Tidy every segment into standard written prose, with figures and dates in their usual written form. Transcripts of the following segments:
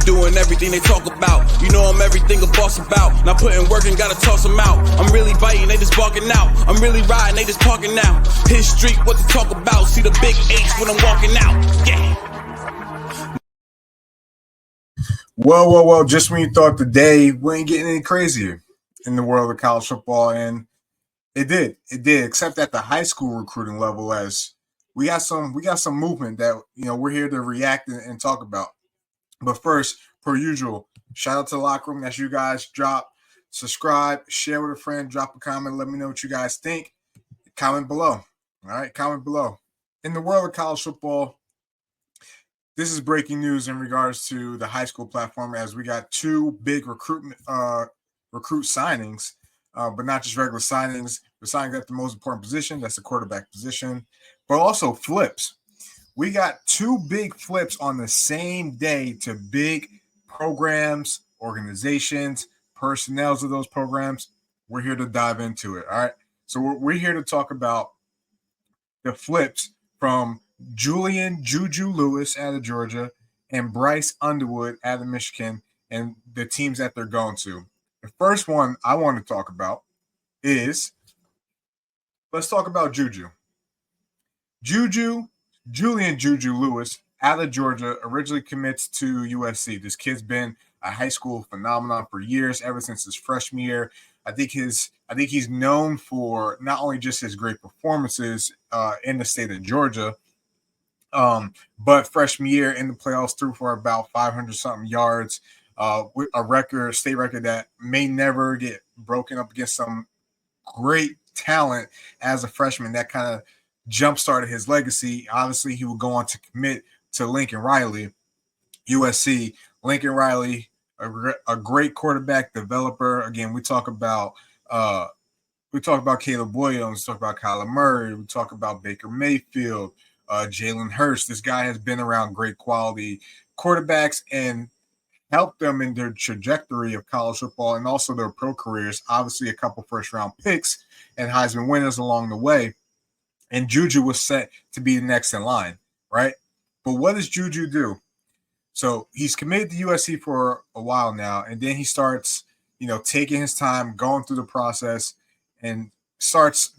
doing everything they talk about. You know I'm everything a boss about. Not putting work and gotta toss them out. I'm really biting, they just barking out. I'm really riding, they just parking now. Hit street, what to talk about. See the big H when I'm walking out. Yeah. Well, just when you thought the day wasn't getting any crazier in the world of college football, and it did, except at the high school recruiting level, as we got some movement that we're here to react and talk about. But first, per usual, shout out to the locker room. That's you guys. Drop, subscribe, share with a friend, drop a comment, let me know what you guys think. Comment below. All right, comment below. In the world of college football, this is breaking news in regards to the high school platform, as we got two big recruit signings, but not just regular signings. We're signing at the most important position, that's the quarterback position, but also flips. We got two big flips on the same day to big programs, organizations, personnels of those programs. We're here to dive into it. All right. So we're here to talk about the flips from Julian Juju Lewis out of Georgia and Bryce Underwood out of Michigan, and the teams that they're going to. The first one I want to talk about is, let's talk about Julian Juju Lewis out of Georgia originally commits to USC. This kid's been a high school phenomenon for years, ever since his freshman year. I think he's known for not only just his great performances in the state of Georgia, but freshman year in the playoffs threw for about 500 something yards, with a state record that may never get broken up against some great talent as a freshman. That kind of jump-started his legacy. Obviously, he would go on to commit to Lincoln Riley, USC. Lincoln Riley, a great quarterback developer. Again, we talk about Caleb Williams, we talk about Kyler Murray, we talk about Baker Mayfield, Jalen Hurts. This guy has been around great quality quarterbacks and helped them in their trajectory of college football and also their pro careers. Obviously, a couple first-round picks and Heisman winners along the way. And Juju was set to be the next in line, right? But what does Juju do? So he's committed to USC for a while now, and then he starts, taking his time, going through the process, and starts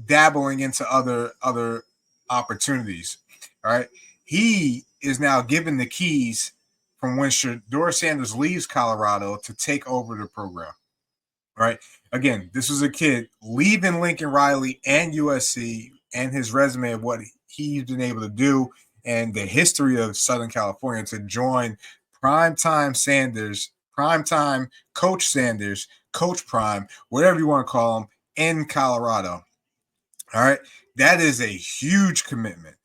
dabbling into other opportunities, all right? He is now given the keys from when Shedeur Sanders leaves Colorado to take over the program, right? Again, this was a kid leaving Lincoln Riley and USC, and his resume of what he's been able to do and the history of Southern California, to join primetime Coach Sanders, Coach Prime, whatever you want to call him, in Colorado. All right. That is a huge commitment.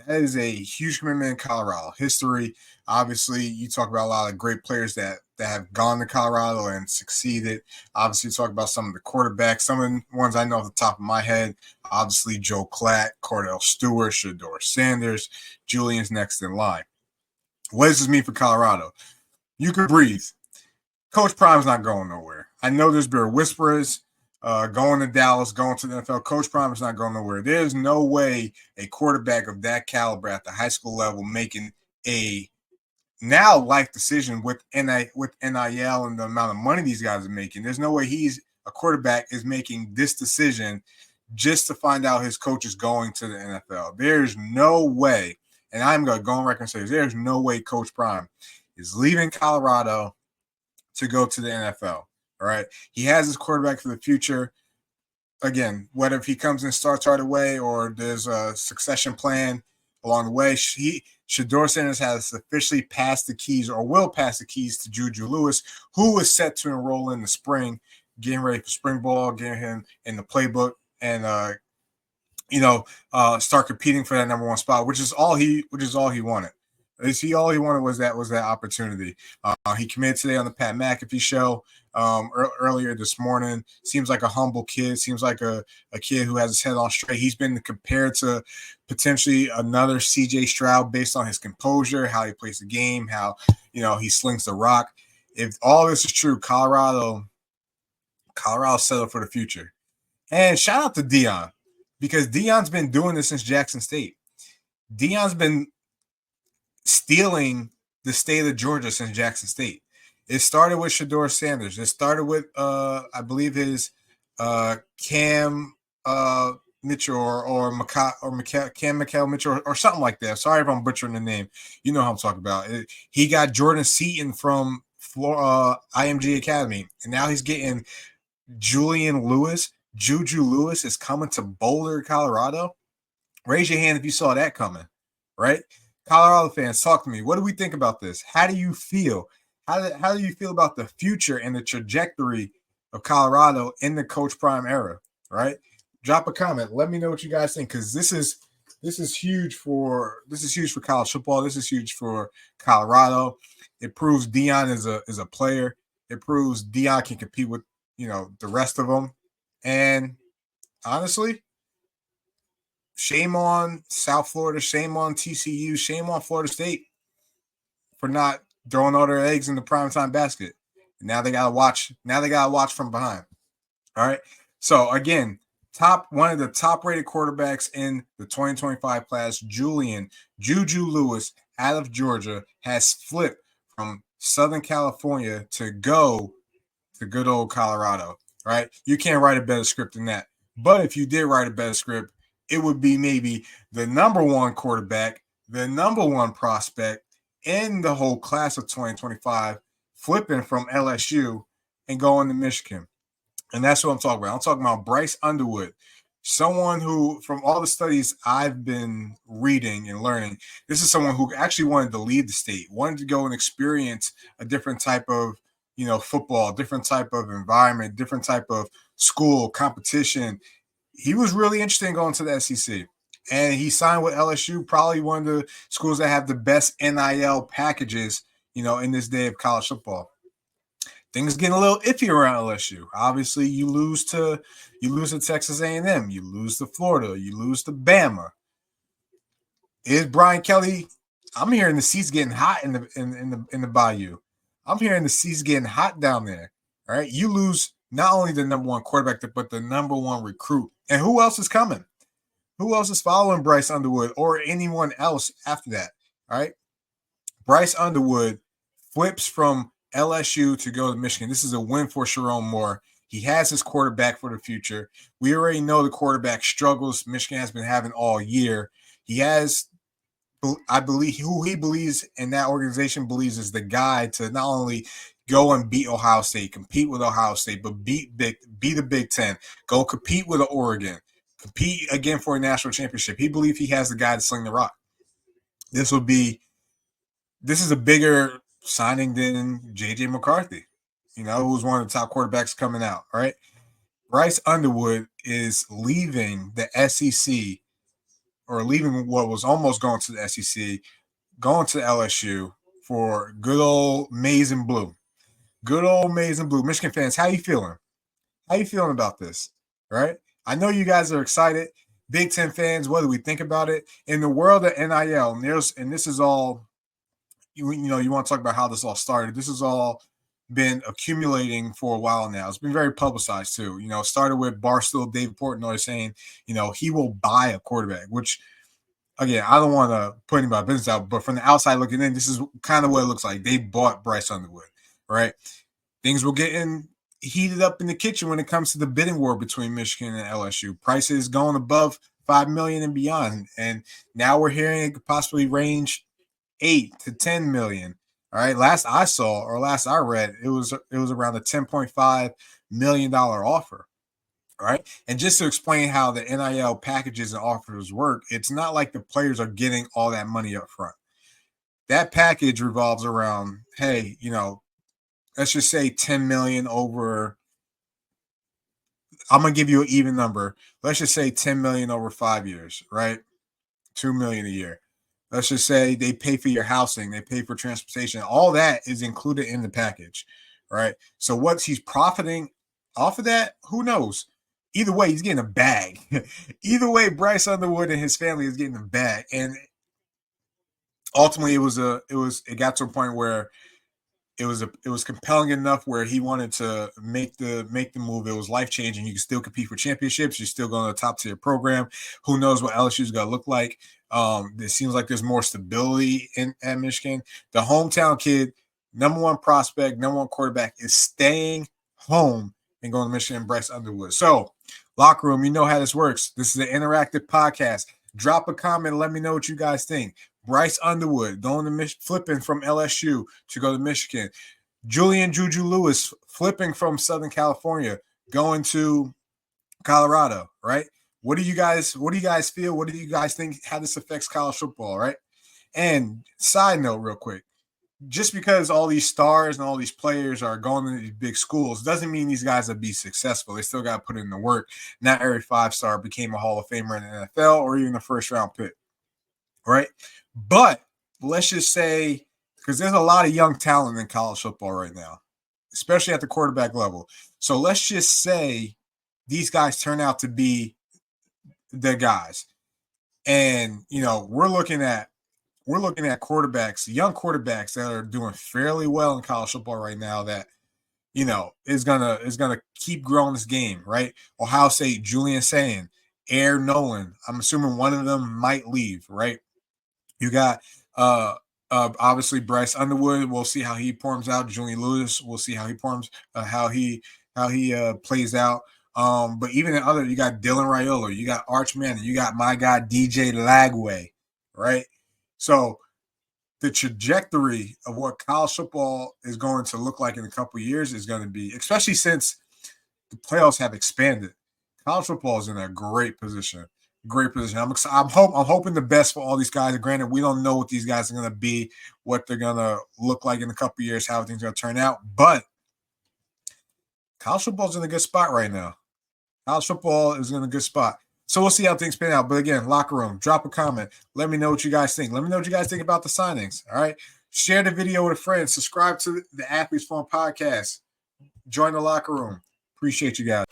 That is a huge commitment in Colorado history. Obviously, you talk about a lot of great players that have gone to Colorado and succeeded. Obviously, you talk about some of the quarterbacks. Some of the ones I know off the top of my head, obviously Joe Klatt, Cordell Stewart, Shedeur Sanders, Julian's next in line. What does this mean for Colorado? You can breathe. Coach Prime's not going nowhere. I know there's been whispers going to Dallas, going to the NFL. Coach Prime is not going nowhere. There's no way a quarterback of that caliber at the high school level making a now life decision with NIL and the amount of money these guys are making. There's no way a quarterback is making this decision just to find out his coach is going to the NFL. There's no way, and I'm going to go on record and say there's no way Coach Prime is leaving Colorado to go to the NFL. All right. He has his quarterback for the future. Again, whether if he comes and starts right away or there's a succession plan along the way, Shedeur Sanders has officially passed the keys, or will pass the keys, to Juju Lewis, who is set to enroll in the spring, getting ready for spring ball, getting him in the playbook, and start competing for that number one spot, which is all he wanted. All he wanted was that opportunity. He committed today on the Pat McAfee show earlier this morning. Seems like a humble kid. Seems like a kid who has his head on straight. He's been compared to potentially another C.J. Stroud based on his composure, how he plays the game, how he slings the rock. If all this is true, Colorado's settled for the future. And shout out to Deion, because Deion's been doing this since Jackson State. Deion's been stealing the state of Georgia since Jackson State. It started with Shedeur Sanders. It started with I believe his Cam Mitchell or Cam McHale Mitchell or something like that. Sorry if I'm butchering the name. You know how I'm talking about. He got Jordan Seaton from IMG Academy, and now he's getting Julian Lewis. Juju Lewis is coming to Boulder, Colorado. Raise your hand if you saw that coming, right? Colorado fans, talk to me. What do we think about this? How do you feel? How do you feel about the future and the trajectory of Colorado in the Coach Prime era, right? Drop a comment. Let me know what you guys think, because this is huge for college football. This is huge for Colorado. It proves Deion is a player. It proves Deion can compete with the rest of them. And honestly, shame on South Florida, shame on TCU, shame on Florida State for not throwing all their eggs in the primetime basket. Now they gotta watch. Now they gotta watch from behind. All right. So again, one of the top-rated quarterbacks in the 2025 class, Juju Lewis, out of Georgia, has flipped from Southern California to go to good old Colorado. Right? You can't write a better script than that. But if you did write a better script, it would be maybe the number one quarterback, the number one prospect in the whole class of 2025, flipping from LSU and going to Michigan. And that's what I'm talking about. I'm talking about Bryce Underwood, someone who, from all the studies I've been reading and learning, this is someone who actually wanted to leave the state, wanted to go and experience a different type of football, different type of environment, different type of school competition. He was really interested in going to the SEC, and he signed with LSU, probably one of the schools that have the best NIL packages, in this day of college football. Things getting a little iffy around LSU. Obviously, you lose to Texas A&M, you lose to Florida, you lose to Bama. Is Brian Kelly? I'm hearing the seats getting hot in the Bayou. I'm hearing the seats getting hot down there. All right, you lose not only the number one quarterback, but the number one recruit. And who else is coming? Who else is following Bryce Underwood or anyone else after that? All right, Bryce Underwood flips from LSU to go to Michigan. This is a win for Sharon Moore. He has his quarterback for the future. We already know the quarterback struggles Michigan has been having all year. He has, I believe, who he believes in that organization believes is the guy to not only go and beat Ohio State, compete with Ohio State, but beat the Big Ten, go compete with Oregon, compete again for a national championship. He believes he has the guy to sling the rock. This is a bigger signing than J.J. McCarthy, who's one of the top quarterbacks coming out, all right? Bryce Underwood is leaving the SEC, or leaving what was almost going to the SEC, going to LSU for good old maize and blue. Good old maize and blue. Michigan fans, how you feeling? How you feeling about this, right? I know you guys are excited. Big Ten fans, what do we think about it? In the world of NIL, and this is all, you want to talk about how this all started. This has all been accumulating for a while now. It's been very publicized too. It started with Barstool, David Portnoy saying, he will buy a quarterback, which, again, I don't want to put anybody's business out, but from the outside looking in, this is kind of what it looks like. They bought Bryce Underwood, right? Things were getting heated up in the kitchen when it comes to the bidding war between Michigan and LSU. Prices going above $5 million and beyond. And now we're hearing it could possibly range $8 to $10 million. All right. Last I read, it was around a $10.5 million offer. All right. And just to explain how the NIL packages and offers work, it's not like the players are getting all that money up front. That package revolves around, hey, let's just say 10 million over. I'm going to give you an even number. Let's just say 10 million over 5 years, right? 2 million a year. Let's just say they pay for your housing, they pay for transportation. All that is included in the package, right? So what's he's profiting off of that? Who knows? Either way, he's getting a bag. Either way, Bryce Underwood and his family is getting a bag. And ultimately, it got to a point where it was compelling enough where he wanted to make the move. It was life-changing. You can still compete for championships. You're still going to a top-tier program. Who knows what LSU is going to look like? It seems like there's more stability at Michigan. The hometown kid, number one prospect, number one quarterback, is staying home and going to Michigan, Bryce Underwood. So, locker room, you know how this works. This is an interactive podcast. Drop a comment and let me know what you guys think. Bryce Underwood going to flipping from LSU to go to Michigan. Julian Juju Lewis flipping from Southern California going to Colorado, right? What do you guys feel? What do you guys think how this affects college football, right? And side note real quick, just because all these stars and all these players are going to these big schools doesn't mean these guys will be successful. They still got to put in the work. Not every 5-star became a Hall of Famer in the NFL or even a first-round pick, right? But let's just say, because there's a lot of young talent in college football right now, especially at the quarterback level. So let's just say these guys turn out to be the guys. And, we're looking at quarterbacks, young quarterbacks that are doing fairly well in college football right now that, is gonna keep growing this game, right? Ohio State, Julian Sayin, Air Nolan. I'm assuming one of them might leave, right? You got obviously Bryce Underwood. We'll see how he forms out. Julian Lewis, we'll see how he forms, how he plays out. But even in other, you got Dylan Raiola, you got Arch Manning, you got my guy DJ Lagway, right? So the trajectory of what college football is going to look like in a couple of years is going to be, especially since the playoffs have expanded. College football is in a great position. Great position. I'm hoping the best for all these guys. Granted, we don't know what these guys are going to be, what they're going to look like in a couple of years, how things are going to turn out. But college football is in a good spot right now. College football is in a good spot. So we'll see how things pan out. But again, locker room, drop a comment. Let me know what you guys think. Let me know what you guys think about the signings. All right. Share the video with a friend. Subscribe to the Athletes Forum podcast. Join the locker room. Appreciate you guys.